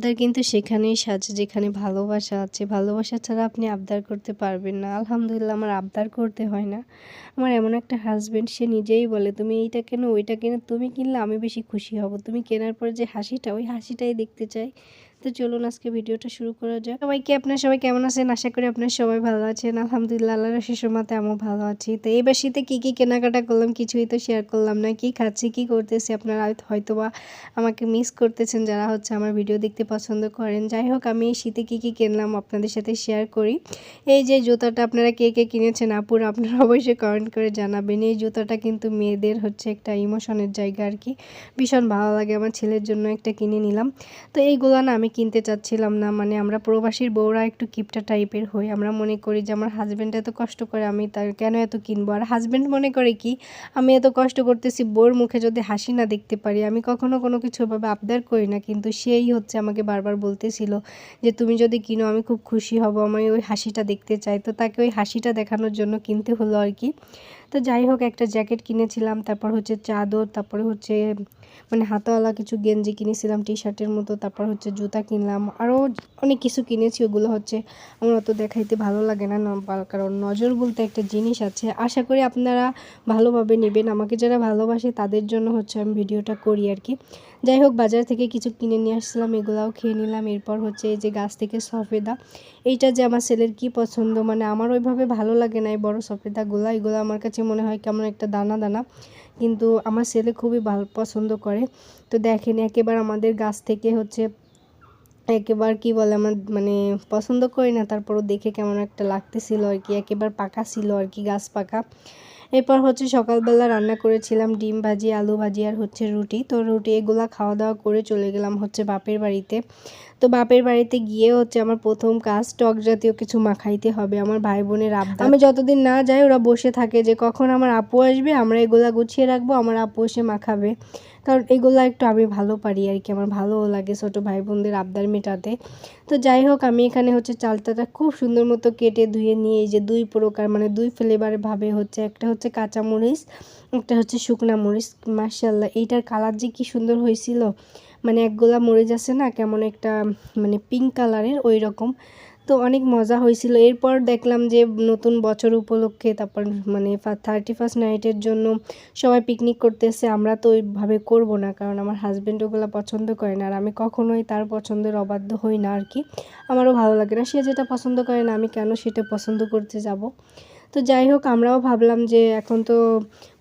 আবদার কিন্তু সেখানেই সাজে যেখানে ভালোবাসা আছে। ভালোবাসা ছাড়া আপনি আবদার করতে পারবেন না। আলহামদুলিল্লাহ আমার আবদার করতে হয় না। আমার এমন একটা হাসব্যান্ড, সে নিজেই বলে, তুমি এইটা কেনো, ওইটা কেনো, তুমি কিনলে আমি বেশি খুশি হব। তুমি কেনার পর যে হাসিটা, ওই হাসিটাই দেখতে চাই। তো চলুন আজকে ভিডিওটা শুরু করা যাক। আপনার সবাই কেমন আছেন? আশা করি আপনার সবাই ভালো আছেন। আলহামদুলিল্লাহ আল্লাহর অশেষ রহমতে আমিও ভালো আছি। তো এবার শীতে কী কেনাকাটা করলাম কিছুই তো শেয়ার করলাম না। কি খাচ্ছি, কি করতেছি, আপনারা হয়তোবা আমাকে মিস করতেছেন যারা হচ্ছে আমার ভিডিও দেখতে পছন্দ করেন। যাই হোক, আমি এই শীতে কী কিনলাম আপনাদের সাথে শেয়ার করি। এই যে জুতাটা আপনারা কে কিনেছেন আপুরা, আপনারা অবশ্যই কমেন্ট করে জানাবেন। এই জুতাটা কিন্তু মেয়েদের হচ্ছে একটা ইমোশনের জায়গা আর কি। ভীষণ ভালো লাগে, আমার ছেলের জন্য একটা কিনে নিলাম। তো এইগুলো না আমি কিনতে চাচ্ছিলাম না, মানে আমরা প্রবাসীর বউরা একটু কিপটা টাইপের হই। আমরা মনে করি যে আমার হাজব্যান্ড এত কষ্ট করে, আমি তার কেন এত কিনবো। আর হাজব্যান্ড মনে করে কি, আমি এত কষ্ট করতেছি, বউর মুখে যদি হাসি না দেখতে পারি। আমি কখনো কোনো কিছু ভাবে আবদার করি না, কিন্তু সেই হচ্ছে আমাকে বারবার বলতেছিল যে তুমি যদি কিনো আমি খুব খুশি হব, আমি ওই হাসিটা দেখতে চাই। তো তাকে ওই হাসিটা দেখানোর জন্য কিনতে হলো আর কি। তো যাই হোক, একটা জ্যাকেট কিনেছিলাম, তারপর হচ্ছে চাদর, তারপরে হচ্ছে মানে হাতাওয়ালা কিছু গেঞ্জি কিনেছিলাম টি শার্টের মতো, তারপর হচ্ছে জুতা কিনলাম, আরও অনেক কিছু কিনেছি। ওগুলো হচ্ছে আমার অত দেখাইতে ভালো লাগে না, কারণ নজর বলতে একটা জিনিস আছে। আশা করি আপনারা ভালোভাবে নেবেন, আমাকে যারা ভালোবাসে তাদের জন্য হচ্ছে আমি ভিডিওটা করি আর কি। যাই হোক, বাজার থেকে কিছু কিনে নিয়ে আসছিলাম, এগুলাও খেয়ে নিলাম। এরপর হচ্ছে এই যে গাছ থেকে সফেদা, এইটা যে আমার ছেলের কি পছন্দ, মানে আমার ওইভাবে ভালো লাগে না এই বড় সফেদাগুলো। এগুলো আমার কাছে মনে হয় কেমন একটা দানা দানা, কিন্তু আমার ছেলে খুবই ভালো পছন্দ করে। তো দেখেন একেবারে আমাদের গাছ থেকে হচ্ছে একেবারে কি বলে, আমার মানে পছন্দ করি না, তারপরও দেখে কেমন একটা লাগতেছিল আর কি। একেবারে পাকা ছিল আর কি, গাছ পাকা। এরপর হচ্ছে সকালবেলা রান্না করেছিলাম ডিম ভাজি, আলু ভাজি আর হচ্ছে রুটি। তো রুটি এগুলা খাওয়া দাওয়া করে চলে গেলাম হচ্ছে বাপের বাড়িতে। তো বাপের বাড়িতে গিয়ে হচ্ছে আমার প্রথম কাজ, টক জাতীয় কিছু মাখাইতে হবে। আমার ভাই বোনের আবদার, আমি যতদিন না যাই ওরা বসে থাকে যে কখন আমার আপু আসবে, আমরা এগুলা গুছিয়ে রাখবো, আমার আপু এসে মাখাবে। কারণ এগুলো একটু আমি ভালো পারি আর কি, আমার ভালোও লাগে ছোটো ভাই বোনদের আবদার মেটাতে। তো যাই হোক, আমি এখানে হচ্ছে চালটাটা খুব সুন্দর মতো কেটে ধুয়ে নিয়ে, এই যে দুই প্রকার মানে দুই ফ্লেভারে ভাবে হচ্ছে, একটা হচ্ছে কাঁচা মরিচ, একটা হচ্ছে শুকনা মরিচ। মাশাআল্লাহ, এইটার কালার যে কি সুন্দর হয়েছিল, মানে একগোলা মরিচ আছে না কেমন একটা মানে পিঙ্ক কালারের, ওই রকম। তো অনেক মজা হয়েছিল। এরপর দেখলাম যে নতুন বছর উপলক্ষে, তারপর মানে 31st নাইটের জন্য সবাই পিকনিক করতেছে। আমরা তো ওইভাবে করব না, কারণ আমার হাজব্যান্ড ওগুলো পছন্দ করে না, আর আমি কখনোই তার পছন্দের অবাধ্য হই না আর কি। আমারও ভালো লাগে না, সে যেটা পছন্দ করে না আমি কেন সেটা পছন্দ করতে যাব। তো যাই হোক, আমরাও ভাবলাম যে এখন তো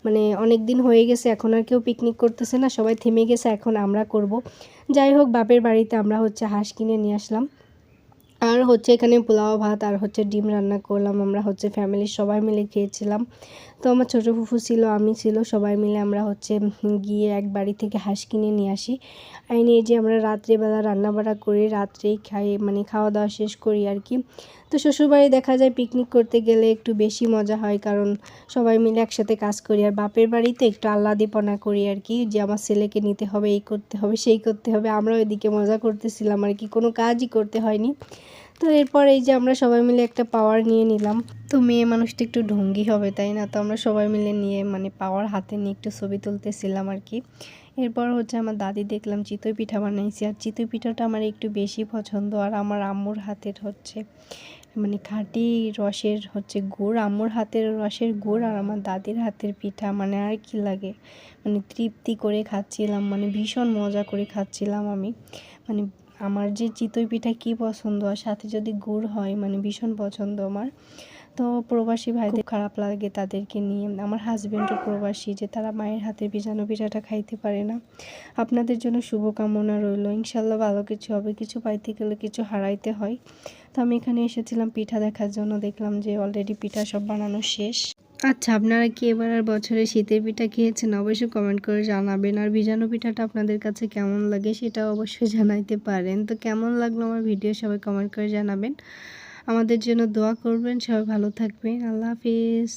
মানে অনেক দিন হয়ে গেছে, এখন আর কেউ পিকনিক করতেছে না, সবাই থেমে গেছে, এখন আমরা করব। যাই হোক, বাপের বাড়িতে আমরা হচ্ছে হাঁস কিনে নিয়ে আসলাম, আর হচ্ছে এখানে পোলাও ভাত আর হচ্ছে ডিম রান্না করলাম। আমরা হচ্ছে ফ্যামিলির সবাই মিলে খেয়েছিলাম। তো আমার ছোটো ফুফু ছিল, আমি ছিল, সবাই মিলে আমরা হচ্ছে গিয়ে এক বাড়ি থেকে হাঁস কিনে নিয়ে আসি। নিয়ে যে আমরা রাত্রেবেলা রান্নাবাড়া করে রাত্রেই খাই, মানে খাওয়া দাওয়া শেষ করি আর কি। তো শ্বশুরবাড়ি দেখা যায় পিকনিক করতে গেলে একটু বেশি মজা হয়, কারণ সবাই মিলে একসাথে কাজ করি। আর বাপের বাড়িতে একটু আহ্লাদিপনা করি আর কি, যে আমার ছেলেকে নিতে হবে, এই করতে হবে, সেই করতে হবে। আমরা ওইদিকে মজা করতেছিলাম আর কি, কোনো কাজই করতে হয়নি। তো এরপর এই যে আমরা সবাই মিলে একটা পাওয়ার নিয়ে নিলাম। তো মেয়ে মানুষটা একটু ঢঙ্গি হবে তাই না, তো আমরা সবাই মিলে নিয়ে মানে পাওয়ার হাতে নিয়ে একটু ছবি তুলতেছিলাম আর কি। এরপর হচ্ছে আমার দাদি দেখলাম চিতই পিঠা বানাইছি, আর চিতই পিঠাটা আমার একটু বেশি পছন্দ। আর আমার আম্মুর হাতের হচ্ছে মানে খাঁটি রসের হচ্ছে গুড়, আম্মুর হাতের রসের গুড় আর আমার দাদির হাতের পিঠা, মানে আর কি লাগে, মানে তৃপ্তি করে খাচ্ছিলাম, মানে ভীষণ মজা করে খাচ্ছিলাম আমি। মানে আমার যে চিতই পিঠা কি পছন্দ, আর সাথে যদি গুড় হয় মানে ভীষণ পছন্দ আমার। তো প্রবাসী ভাইদের খারাপ লাগে তাদেরকে নিয়ে, আমার হাজব্যান্ডও প্রবাসী, যে তারা মায়ের হাতের ভিজানো পিঠাটা খাইতে পারে না। আপনাদের জন্য শুভকামনা রইল, ইনশাল্লাহ ভালো কিছু হবে, কিছু পাইতে গেলে কিছু হারাইতে হয়। তো আমি এখানে এসেছিলাম পিঠা দেখার জন্য, দেখলাম যে অলরেডি পিঠা সব বানানো শেষ। আচ্ছা, আপনারা কি এবার আর বছরে শীতের পিঠা খেয়েছেন? অবশ্যই কমেন্ট করে জানাবেন। আর ভিজানো পিঠাটা আপনাদের কাছে কেমন লাগে সেটা অবশ্যই জানাইতে পারেন। তো কেমন লাগলো আমার ভিডিও সবাই কমেন্ট করে জানাবেন। আমাদের জন্য দোয়া করবেন, সবাই ভালো থাকবেন। আল্লাহ হাফিজ।